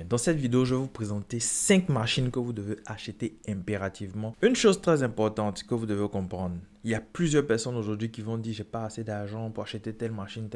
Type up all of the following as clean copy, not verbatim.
Dans cette vidéo, je vais vous présenter 5 machines que vous devez acheter impérativement. Une chose très importante que vous devez comprendre, il y a plusieurs personnes aujourd'hui qui vont dire j'ai pas assez d'argent pour acheter telle machine,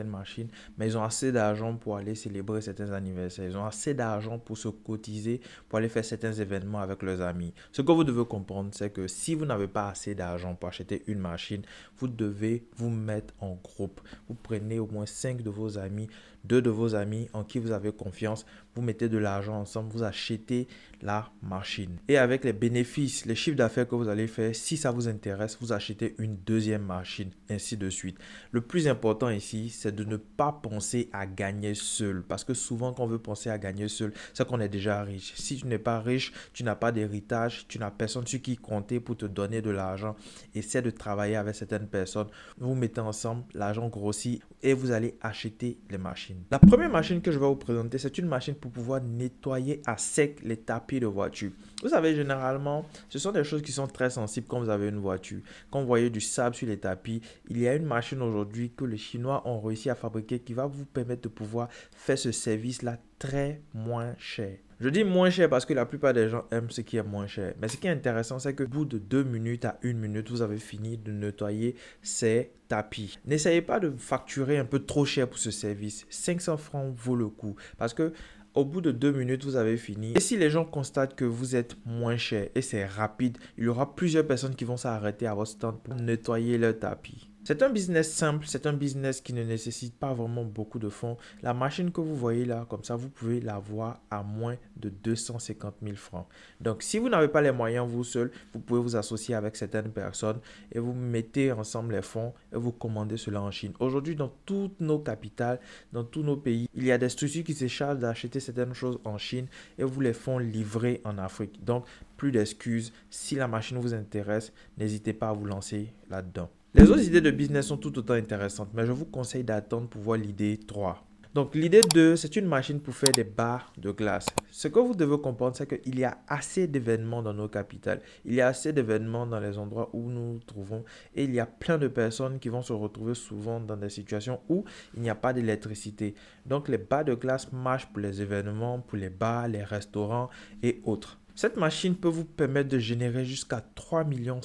mais ils ont assez d'argent pour aller célébrer certains anniversaires. Ils ont assez d'argent pour se cotiser, pour aller faire certains événements avec leurs amis. Ce que vous devez comprendre, c'est que si vous n'avez pas assez d'argent pour acheter une machine, vous devez vous mettre en groupe. Vous prenez au moins 5 de vos amis, 2 de vos amis en qui vous avez confiance, vous mettez de l'argent ensemble, vous achetez la machine. Et avec les bénéfices, les chiffres d'affaires que vous allez faire, si ça vous intéresse, vous achetez une deuxième machine, ainsi de suite. Le plus important ici, c'est de ne pas penser à gagner seul. Parce que souvent, quand on veut penser à gagner seul, c'est qu'on est déjà riche. Si tu n'es pas riche, tu n'as pas d'héritage, tu n'as personne sur qui compter pour te donner de l'argent. Essaie de travailler avec certaines personnes. Vous mettez ensemble, l'argent grossit et vous allez acheter les machines. La première machine que je vais vous présenter, c'est une machine pour pouvoir nettoyer à sec les tapis de voiture. Vous savez, généralement, ce sont des choses qui sont très sensibles quand vous avez une voiture. Quand vous voyez du sable sur les tapis, il y a une machine aujourd'hui que les Chinois ont réussi à fabriquer qui va vous permettre de pouvoir faire ce service-là très moins cher. Je dis moins cher parce que la plupart des gens aiment ce qui est moins cher. Mais ce qui est intéressant, c'est que au bout de 2 minutes à 1 minute, vous avez fini de nettoyer ces tapis. N'essayez pas de facturer un peu trop cher pour ce service. 500 francs vaut le coup parce que au bout de 2 minutes, vous avez fini. Et si les gens constatent que vous êtes moins cher et c'est rapide, il y aura plusieurs personnes qui vont s'arrêter à votre stand pour nettoyer leur tapis. C'est un business simple, c'est un business qui ne nécessite pas vraiment beaucoup de fonds. La machine que vous voyez là, comme ça, vous pouvez l'avoir à moins de 250 000 francs. Donc, si vous n'avez pas les moyens vous seul, vous pouvez vous associer avec certaines personnes et vous mettez ensemble les fonds et vous commandez cela en Chine. Aujourd'hui, dans toutes nos capitales, dans tous nos pays, il y a des structures qui se chargent d'acheter certaines choses en Chine et vous les font livrer en Afrique. Donc, plus d'excuses. Si la machine vous intéresse, n'hésitez pas à vous lancer là-dedans. Les autres idées de business sont tout autant intéressantes, mais je vous conseille d'attendre pour voir l'idée 3. Donc, l'idée 2, c'est une machine pour faire des barres de glace. Ce que vous devez comprendre, c'est qu'il y a assez d'événements dans nos capitales. Il y a assez d'événements dans les endroits où nous nous trouvons. Et il y a plein de personnes qui vont se retrouver souvent dans des situations où il n'y a pas d'électricité. Donc, les barres de glace marchent pour les événements, pour les bars, les restaurants et autres. Cette machine peut vous permettre de générer jusqu'à 3,5 millions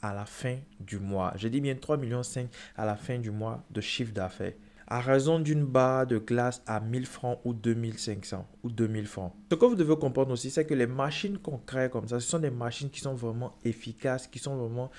à la fin du mois. Je dis bien 3,5 millions à la fin du mois de chiffre d'affaires. À raison d'une barre de glace à 1000 francs ou 2500 ou 2000 francs. Ce que vous devez comprendre aussi, c'est que les machines qu'on crée comme ça, ce sont des machines qui sont vraiment efficaces, qui sont vraiment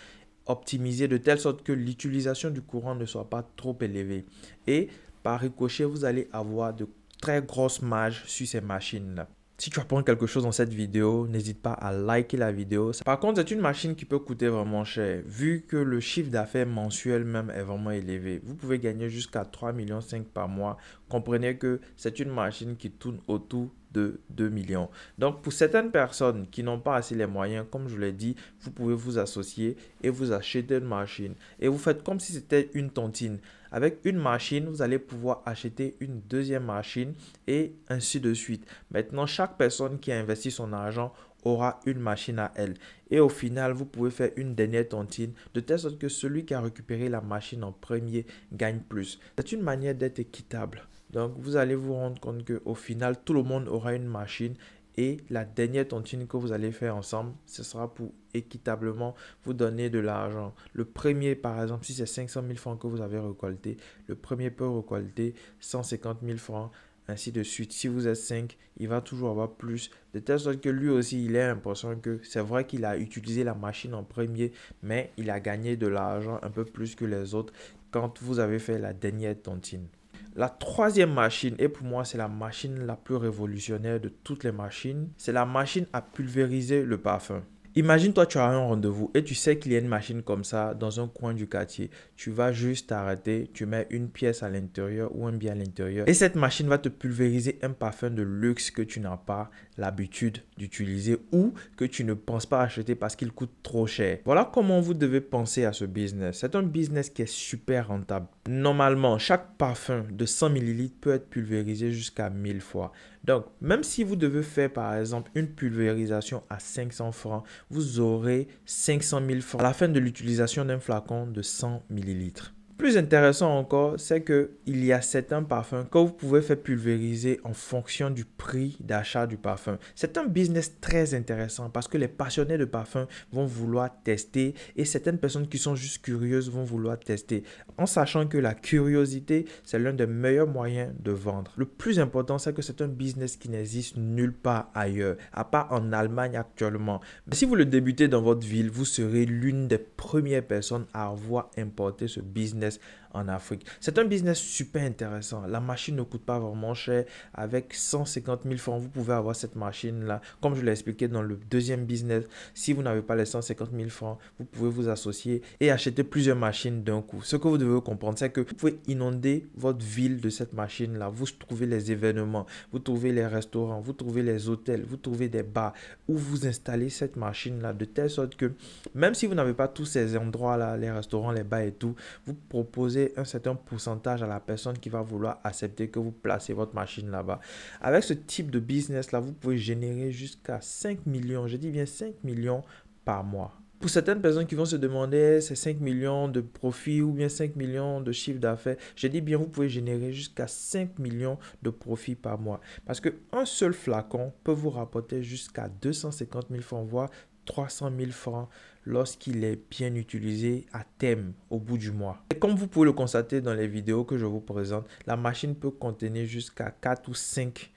optimisées de telle sorte que l'utilisation du courant ne soit pas trop élevée. Et par ricochet, vous allez avoir de très grosses marges sur ces machines-là. Si tu apprends quelque chose dans cette vidéo, n'hésite pas à liker la vidéo. Par contre, c'est une machine qui peut coûter vraiment cher. Vu que le chiffre d'affaires mensuel même est vraiment élevé, vous pouvez gagner jusqu'à 3,5 millions par mois. Comprenez que c'est une machine qui tourne autour de 2 millions. Donc, pour certaines personnes qui n'ont pas assez les moyens, comme je l'ai dit, vous pouvez vous associer et vous acheter une machine. Et vous faites comme si c'était une tontine. Avec une machine, vous allez pouvoir acheter une deuxième machine et ainsi de suite. Maintenant, chaque personne qui a investi son argent aura une machine à elle. Et au final, vous pouvez faire une dernière tontine de telle sorte que celui qui a récupéré la machine en premier gagne plus. C'est une manière d'être équitable. Donc, vous allez vous rendre compte qu'au final, tout le monde aura une machine et la dernière tontine que vous allez faire ensemble, ce sera pour équitablement vous donner de l'argent. Le premier, par exemple, si c'est 500 000 francs que vous avez récolté, le premier peut récolter 150 000 francs, ainsi de suite. Si vous êtes 5, il va toujours avoir plus, de telle sorte que lui aussi, il a l'impression que c'est vrai qu'il a utilisé la machine en premier, mais il a gagné de l'argent un peu plus que les autres quand vous avez fait la dernière tontine. La troisième machine, et pour moi c'est la machine la plus révolutionnaire de toutes les machines, c'est la machine à pulvériser le parfum. Imagine toi tu as un rendez-vous et tu sais qu'il y a une machine comme ça dans un coin du quartier. Tu vas juste t'arrêter, tu mets une pièce à l'intérieur ou un bien à l'intérieur et cette machine va te pulvériser un parfum de luxe que tu n'as pas l'habitude d'utiliser ou que tu ne penses pas acheter parce qu'il coûte trop cher. Voilà comment vous devez penser à ce business. C'est un business qui est super rentable. Normalement, chaque parfum de 100 ml peut être pulvérisé jusqu'à 1000 fois. Donc, même si vous devez faire par exemple une pulvérisation à 500 francs, vous aurez 500 000 francs à la fin de l'utilisation d'un flacon de 100 ml. Plus intéressant encore, c'est qu'il y a certains parfums que vous pouvez faire pulvériser en fonction du prix d'achat du parfum. C'est un business très intéressant parce que les passionnés de parfums vont vouloir tester et certaines personnes qui sont juste curieuses vont vouloir tester en sachant que la curiosité, c'est l'un des meilleurs moyens de vendre. Le plus important, c'est que c'est un business qui n'existe nulle part ailleurs, à part en Allemagne actuellement. Mais si vous le débutez dans votre ville, vous serez l'une des premières personnes à avoir importé ce business en Afrique. C'est un business super intéressant. La machine ne coûte pas vraiment cher. Avec 150 000 francs, vous pouvez avoir cette machine-là. Comme je l'ai expliqué dans le deuxième business, si vous n'avez pas les 150 000 francs, vous pouvez vous associer et acheter plusieurs machines d'un coup. Ce que vous devez comprendre, c'est que vous pouvez inonder votre ville de cette machine-là. Vous trouvez les événements, vous trouvez les restaurants, vous trouvez les hôtels, vous trouvez des bars où vous installez cette machine-là de telle sorte que même si vous n'avez pas tous ces endroits-là, les restaurants, les bars et tout, vous proposez un certain pourcentage à la personne qui va vouloir accepter que vous placez votre machine là-bas. Avec ce type de business-là, vous pouvez générer jusqu'à 5 millions, je dis bien 5 millions par mois. Pour certaines personnes qui vont se demander c'est 5 millions de profit ou bien 5 millions de chiffre d'affaires, je dis bien vous pouvez générer jusqu'à 5 millions de profit par mois. Parce qu'un seul flacon peut vous rapporter jusqu'à 250 000 francs, voire 300 000 francs lorsqu'il est bien utilisé à terme au bout du mois. Et comme vous pouvez le constater dans les vidéos que je vous présente, la machine peut contenir jusqu'à 4 ou 5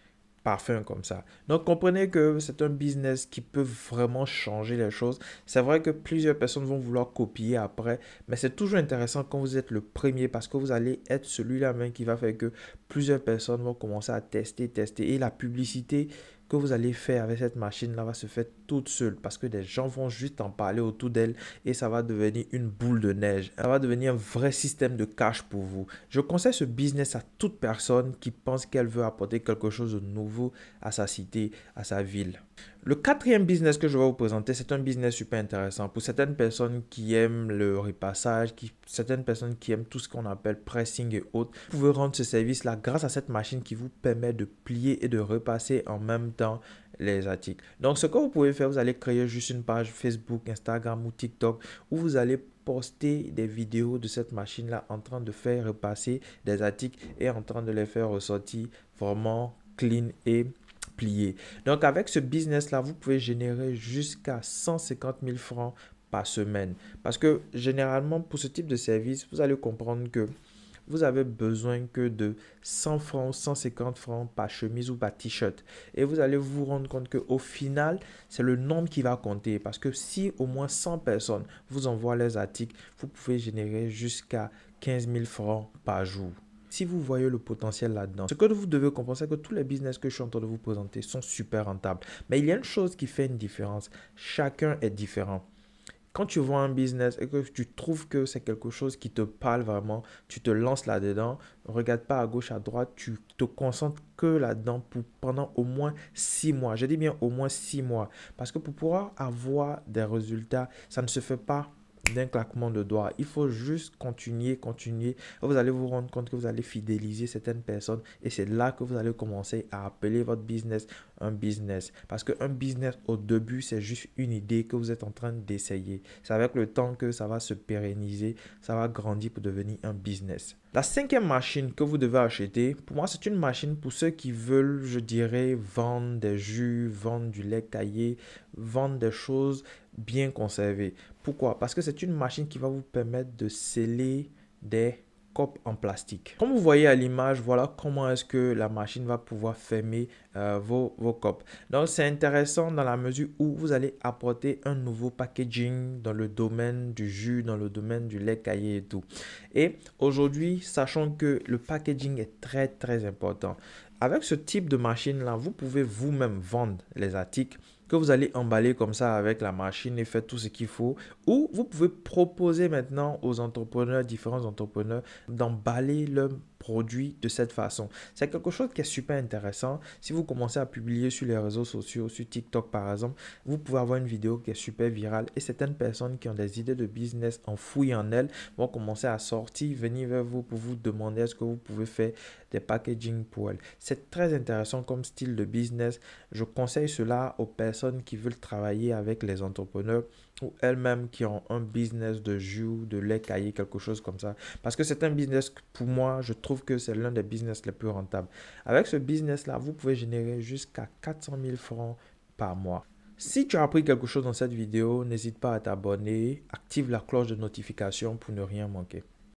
parfums comme ça. Donc comprenez que c'est un business qui peut vraiment changer les choses. C'est vrai que plusieurs personnes vont vouloir copier après, mais c'est toujours intéressant quand vous êtes le premier parce que vous allez être celui-là même qui va faire que plusieurs personnes vont commencer à tester et la publicité que vous allez faire avec cette machine-là va se faire toute seule parce que des gens vont juste en parler autour d'elle et ça va devenir une boule de neige. Ça va devenir un vrai système de cash pour vous. Je conseille ce business à toute personne qui pense qu'elle veut apporter quelque chose de nouveau à sa cité, à sa ville. Le quatrième business que je vais vous présenter, c'est un business super intéressant pour certaines personnes qui aiment le repassage, certaines personnes qui aiment tout ce qu'on appelle pressing et autres. Vous pouvez rendre ce service-là grâce à cette machine qui vous permet de plier et de repasser en même temps les articles. Donc, ce que vous pouvez faire, vous allez créer juste une page Facebook, Instagram ou TikTok où vous allez poster des vidéos de cette machine-là en train de faire repasser des articles et en train de les faire ressortir vraiment clean et plié. Donc, avec ce business-là, vous pouvez générer jusqu'à 150 000 francs par semaine. Parce que généralement, pour ce type de service, vous allez comprendre que vous avez besoin que de 100 francs, 150 francs par chemise ou par t-shirt. Et vous allez vous rendre compte qu'au final, c'est le nombre qui va compter. Parce que si au moins 100 personnes vous envoient les articles, vous pouvez générer jusqu'à 15 000 francs par jour. Si vous voyez le potentiel là-dedans, ce que vous devez comprendre, c'est que tous les business que je suis en train de vous présenter sont super rentables. Mais il y a une chose qui fait une différence. Chacun est différent. Quand tu vois un business et que tu trouves que c'est quelque chose qui te parle vraiment, tu te lances là-dedans, ne regarde pas à gauche, à droite, tu te concentres que là-dedans pendant au moins 6 mois. Je dis bien au moins 6 mois. Parce que pour pouvoir avoir des résultats, ça ne se fait pas d'un claquement de doigts. Il faut juste continuer. Vous allez vous rendre compte que vous allez fidéliser certaines personnes et c'est là que vous allez commencer à appeler votre business un business. Parce qu'un business au début, c'est juste une idée que vous êtes en train d'essayer. C'est avec le temps que ça va se pérenniser, ça va grandir pour devenir un business. La cinquième machine que vous devez acheter, pour moi, c'est une machine pour ceux qui veulent, je dirais, vendre des jus, vendre du lait caillé, vendre des choses bien conservées. Pourquoi? Parce que c'est une machine qui va vous permettre de sceller des copes en plastique. Comme vous voyez à l'image, voilà comment est-ce que la machine va pouvoir fermer vos copes. Donc, c'est intéressant dans la mesure où vous allez apporter un nouveau packaging dans le domaine du jus, dans le domaine du lait caillé et tout. Et aujourd'hui, sachant que le packaging est très, très important. Avec ce type de machine-là, vous pouvez vous-même vendre les articles que vous allez emballer comme ça avec la machine et faire tout ce qu'il faut. Ou vous pouvez proposer maintenant aux entrepreneurs, différents entrepreneurs, d'emballer leurs produits de cette façon. C'est quelque chose qui est super intéressant. Si vous commencez à publier sur les réseaux sociaux, sur TikTok par exemple, vous pouvez avoir une vidéo qui est super virale et certaines personnes qui ont des idées de business enfouies en elles vont commencer à sortir, venir vers vous pour vous demander est-ce que vous pouvez faire des packaging pour elles. C'est très intéressant comme style de business. Je conseille cela aux personnes qui veulent travailler avec les entrepreneurs ou elles-mêmes qui ont un business de jus, de lait caillé, quelque chose comme ça. Parce que c'est un business que pour moi, je trouve que c'est l'un des business les plus rentables. Avec ce business-là, vous pouvez générer jusqu'à 400 000 francs par mois. Si tu as appris quelque chose dans cette vidéo, n'hésite pas à t'abonner, active la cloche de notification pour ne rien manquer.